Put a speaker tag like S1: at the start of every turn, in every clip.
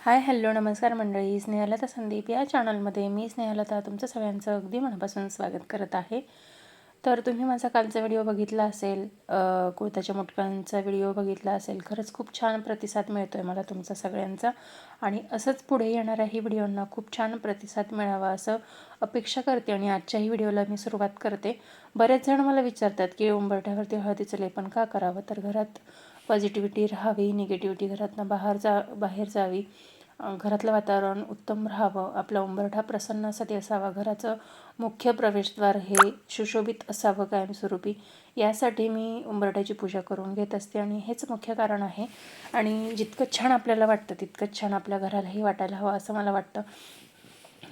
S1: Hi hello नमस्कार मंडळी, स्नेहलता संदीप या चॅनलमध्ये मी स्नेहलता तुमचं सगळ्यांचं अगदी मनापासून स्वागत करत आहे. तर तुम्ही माझा कालचा व्हिडिओ बघितला असेल, कुर्ताच्या मुटक्यांचा व्हिडिओ बघितला असेल. खरंच खूप छान प्रतिसाद मिळतो आहे मला तुमचा सगळ्यांचा, आणि असंच पुढे येणाऱ्याही व्हिडिओंना खूप छान प्रतिसाद मिळावा असं अपेक्षा करते. आणि आजच्याही व्हिडिओला मी सुरुवात करते. बरेच जण मला विचारतात की उंबरठ्यावरती हळदीचं लेपन का करावं, तर घरात पॉझिटिव्हिटी राहावी, निगेटिव्हिटी घरातनं बाहेर जावी, घरातलं वातावरण उत्तम राहावं, आपला उंबरठा प्रसन्नासाठी असावा, घराचं मुख्य प्रवेशद्वार हे सुशोभित असावं कायमस्वरूपी, यासाठी मी उंबरठ्याची पूजा करून घेत असते. आणि हेच मुख्य कारण आहे. आणि जितकं छान आपल्याला वाटतं तितकंच छान आपल्या घरालाही वाटायला हवं असं मला वाटतं.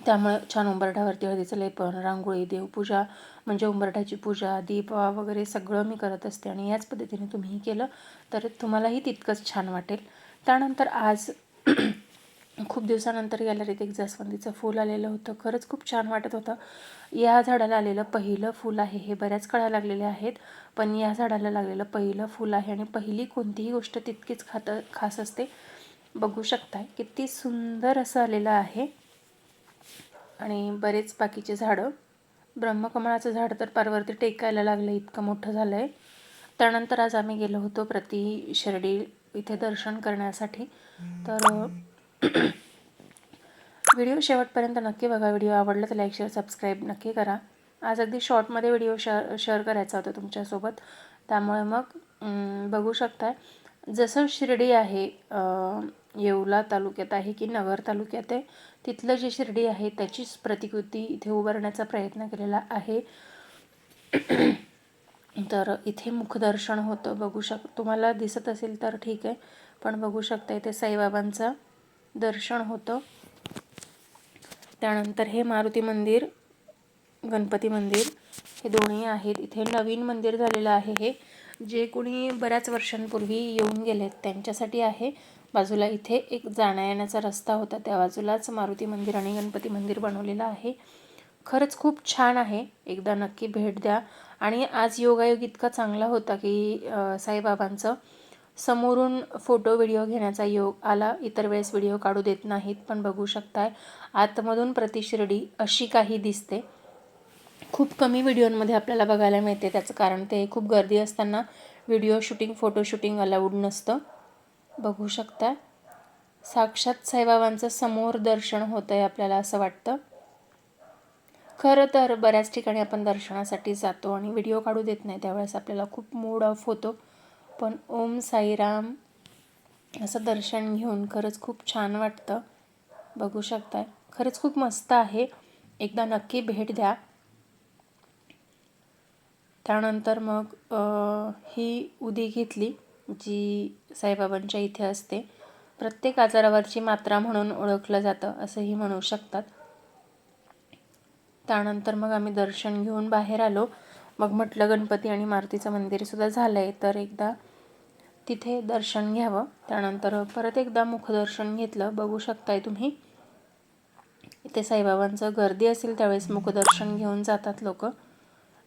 S1: त्यामुळे छान उंबरठ्यावरती हळदीचं लेपन, रांगोळी, देवपूजा म्हणजे उंबरठ्याची पूजा, दीप वगैरे सगळं मी करत असते. आणि याच पद्धतीने तुम्हीही केलं तर तुम्हालाही तितकंच छान वाटेल. त्यानंतर आज खूप दिवसानंतर गॅलरीत एक जास्वंदीचं फूल आलेलं होतं. खरंच खूप छान वाटत होतं. या झाडाला आलेलं पहिलं फूल आहे. हे बऱ्याच कळ्या लागलेल्या आहेत, पण या झाडाला लागलेलं पहिलं फूल आहे. आणि पहिली कोणतीही गोष्ट तितकीच खास असते. बघू शकताय किती सुंदर असं आलेलं आहे. आणि बरेच बाकीचे झाडं, ब्रह्मकमळाचं झाड तर पारवरती टेकायला लागलं, इतकं मोठं झालं आहे. त्यानंतर आज आम्ही गेलो होतो प्रति शिर्डी इथे दर्शन करण्यासाठी. तर व्हिडिओ शेवटपर्यंत नक्की बघा. व्हिडिओ आवडला तर लाईक शेअर सबस्क्राईब नक्की करा. आज अगदी शॉर्टमध्ये व्हिडिओ शेअर करायचा होता तुमच्यासोबत, त्यामुळे मग बघू शकताय जसं शिर्डी आहे येवला तालुक्यात आहे की नगर तालुक्यात आहे, तिथलं जी शिर्डी आहे त्याचीच प्रतिकृती इथे उभारण्याचा प्रयत्न केलेला आहे. तर इथे मुखदर्शन होतं, बघू तुम्हाला दिसत असेल तर ठीक आहे, पण बघू शकता इथे साईबाबांचं दर्शन होतं. त्यानंतर हे मारुती मंदिर, गणपती मंदिर हे दोन्ही आहेत. इथे नवीन मंदिर झालेलं आहे. हे जे कोणी बऱ्याच वर्षांपूर्वी येऊन गेलेत त्यांच्यासाठी आहे. बाजूला इथे एक जाण्या येण्याचा रस्ता होता, त्या बाजूलाच मारुती मंदिर आणि गणपती मंदिर बनवलेलं आहे. खरंच खूप छान आहे, एकदा नक्की भेट द्या. आणि आज योगायोग इतका चांगला होता की साईबाबांचं समोरून फोटो व्हिडिओ घेण्याचा योग आला. इतर वेळेस व्हिडिओ काढू देत नाहीत, पण बघू शकताय आतमधून प्रतिशिर्डी अशी काही दिसते. खूप कमी व्हिडिओमध्ये आपल्याला बघायला मिळते. त्याचं कारण ते खूप गर्दी असताना video shooting, photo shooting allowed नसतं. बघू शकता साक्षात साईबाबांचं समोर दर्शन होतं आहे आपल्याला असं वाटतं. खरं तर बऱ्याच ठिकाणी आपण दर्शनासाठी जातो आणि व्हिडिओ काढू देत नाही, त्यावेळेस आपल्याला खूप मूड ऑफ होतो. पण ओम साईराम असं दर्शन घेऊन खरंच खूप छान वाटतं. बघू शकताय खरंच खूप मस्त आहे, एकदा नक्की भेट द्या. त्यानंतर मग ही उदी घेतली जी साईबाबांच्या इथे असते. प्रत्येक आजारावरची मात्रा म्हणून ओळखलं जातं असंही म्हणू शकतात. त्यानंतर मग आम्ही दर्शन घेऊन बाहेर आलो. मग म्हटलं गणपती आणि मारुतीचं मंदिरसुद्धा झालं आहे तर एकदा तिथे दर्शन घ्यावं. त्यानंतर परत एकदा मुखदर्शन घेतलं. बघू शकताय तुम्ही इथे साईबाबांचं गर्दी असेल त्यावेळेस मुखदर्शन घेऊन जातात लोक.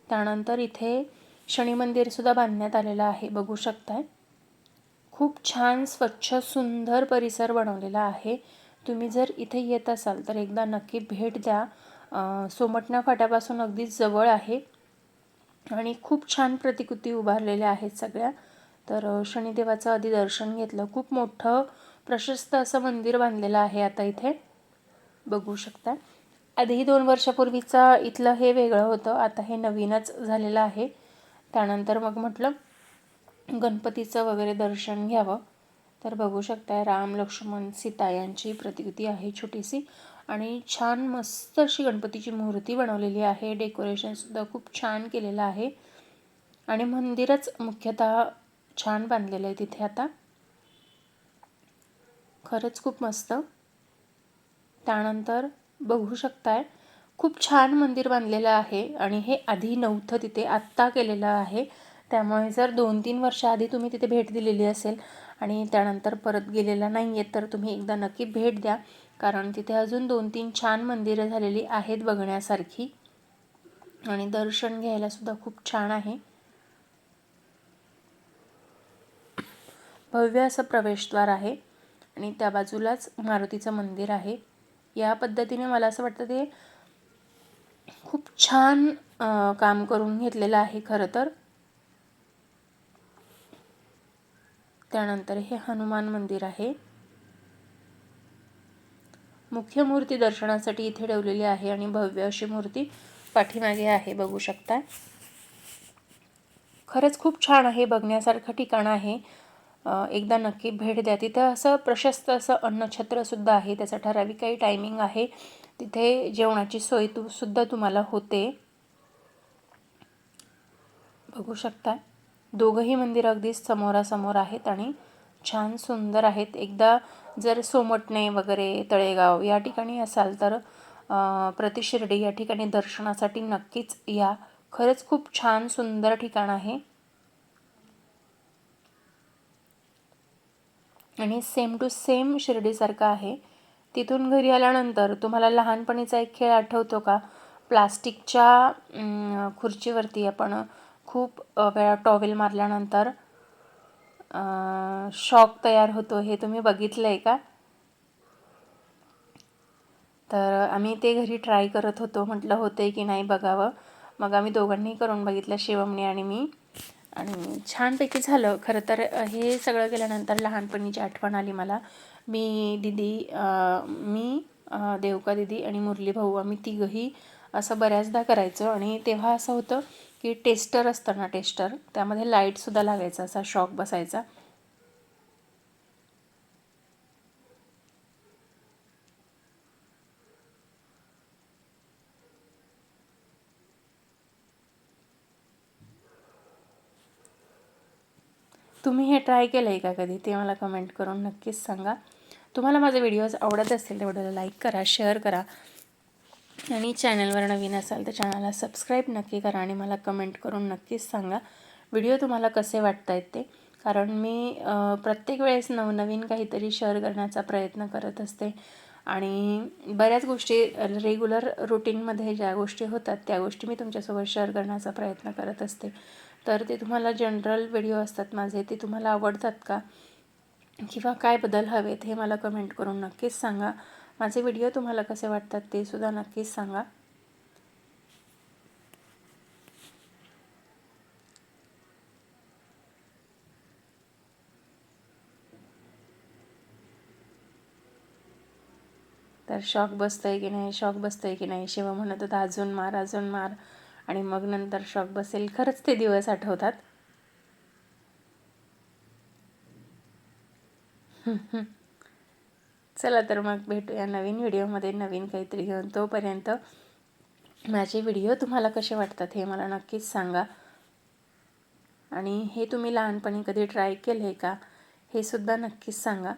S1: त्यानंतर इथे शनी मंदिरसुद्धा बांधण्यात आलेलं आहे, बघू शकताय. खूप छान स्वच्छ सुंदर परिसर बनवलेला आहे. तुम्ही जर इथे येत असाल तर एकदा नक्की भेट द्या. सोमटणा फाट्यापासून अगदीच जवळ आहे आणि खूप छान प्रतिकृती उभारलेल्या आहेत सगळ्या. तर शनिदेवाचं आधी दर्शन घेतलं. खूप मोठं प्रशस्त असं मंदिर बांधलेलं आहे आता इथे, बघू शकता. आधी 2 वर्षापूर्वीचा इथलं हे वेगळं होतं, आता हे नवीनच झालेलं आहे. त्यानंतर मग म्हटलं गणपतीचं वगैरे दर्शन घ्यावं. तर बघू शकता राम, लक्ष्मण, सीता यांची प्रतिकृती आहे छोटीशी, आणि छान मस्त अशी गणपतीची मूर्ती बनवलेली आहे. डेकोरेशनसुद्धा खूप छान केलेलं आहे आणि मंदिरच मुख्यतः छान बांधलेलं आहे तिथे आता. खरंच खूप मस्त. त्यानंतर बघू शकताय खूप छान मंदिर बांधलेलं आहे आणि हे आधी नव्हतं तिथे, आत्ता केलेलं आहे. त्यामुळे जर 2-3 वर्ष आधी तुम्ही तिथे भेट दिलेली असेल आणि त्यानंतर परत गेलेला नाही आहे तर तुम्ही एकदा नक्की भेट द्या, कारण तिथे अजून 2-3 छान मंदिरं झालेली आहेत बघण्यासारखी आणि दर्शन घ्यायलासुद्धा खूप छान आहे. भव्य असं प्रवेशद्वार आहे आणि त्या बाजूलाच मारुतीचं मंदिर आहे. या पद्धतीने मला असं वाटतं ते खूप छान काम करून घेतलेलं आहे खरं तर. त्यानंतर हे हनुमान मंदिर आहे. मुख्य मूर्ती दर्शनासाठी इथे ठेवलेली आहे आणि भव्य अशी मूर्ती पाठीमागे आहे, बघू शकता. खरंच खूप छान आहे, बघण्यासारखं ठिकाण आहे. एकदा नक्की भेट द्या. तिथं असं प्रशस्त असं अन्नछत्रसुद्धा आहे. त्याचा ठराविक काही टायमिंग आहे. तिथे जेवणाची सोय सुद्धा तुम्हाला होते, बघू शकता. दोघंही मंदिर अगदी समोरासमोर आहेत आणि छान सुंदर आहेत. एकदा जर सोमटणे वगैरे तळेगाव या ठिकाणी असाल तर प्रतिशिर्डी या ठिकाणी दर्शनासाठी नक्कीच या. खरंच खूप छान सुंदर ठिकाण आहे आणि सेम टू सेम शिर्डीसारखं आहे. तिथून घरी आल्यानंतर तुम्हाला लहानपणीचा एक खेळ आठवतो का? प्लास्टिकच्या खुर्चीवरती आपण खूप वेळा टॉवेल मारल्यानंतर शॉक तयार होतो, हे तुम्ही बघितलं आहे का? तर आम्ही ते घरी ट्राय करत होतो. म्हटलं होतं आहे की नाही बघावं. मग आम्ही दोघांनी करून बघितलं, शिवमने आणि मी, आणि छानपैकी झालं. खरं तर हे सगळं केल्यानंतर लहानपणीची आठवण आली मला. मी देवका दिदी आणि मुरली भाऊ आम्ही तिघंही असं बऱ्याचदा करायचो. आणि तेव्हा असं होतं की टेस्टर असतं ना, टेस्टर, त्यामध्ये लाईटसुद्धा लागायचा, असा शॉक बसायचा. तुम्ही हे ट्राय केलं आहे का कधी? ते मला कमेंट करून नक्कीच सांगा. तुम्हाला माझे व्हिडिओज आवडत असतील तर व्हिडिओला लाईक करा, शेअर करा आणि चॅनलवर नवीन असाल तर चॅनलला सबस्क्राईब नक्की करा आणि मला कमेंट करून नक्कीच सांगा व्हिडिओ तुम्हाला कसे वाटत आहेत ते. कारण मी प्रत्येक वेळेस नवनवीन काहीतरी शेअर करण्याचा प्रयत्न करत असते आणि बऱ्याच गोष्टी रेग्युलर रुटीनमध्ये ज्या गोष्टी होतात त्या गोष्टी मी तुमच्यासोबत शेअर करण्याचा प्रयत्न करत असते. तर ते तुम्हाला जनरल व्हिडिओ असतात माझे, ते तुम्हाला आवडतात का? किंवा काय बदल हवेत हे मला कमेंट करून नक्कीच सांगा. माझे व्हिडिओ तुम्हाला कसे वाटतात ते सुद्धा नक्कीच सांगा. तर शॉक बसतंय की नाही, शॉक बसतंय की नाही, शिव म्हणत होता अजून मार, अजून मार, आणि मग नंतर शॉक बसेल. खरंच ते दिवस आठवतात. चला तर मग भेटूया नवीन व्हिडिओमध्ये नवीन काहीतरी घेऊन. तोपर्यंत माझे व्हिडिओ तुम्हाला कसे वाटतात हे मला नक्कीच सांगा. आणि हे तुम्ही लहानपणी कधी ट्राय केलं आहे का हे सुद्धा नक्कीच सांगा.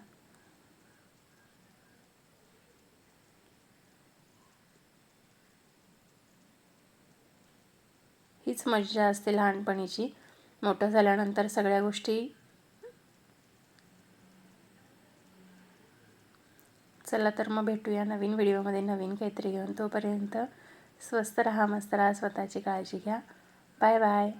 S1: हीच मज्जा असते लहानपणीची. मोठं झाल्यानंतर सगळ्या गोष्टी. चला तर मग भेटूया नवीन व्हिडिओमध्ये नवीन काहीतरी घेऊन. तोपर्यंत स्वस्त राहा, मस्त राहा, स्वतःची काळजी घ्या. Bye bye.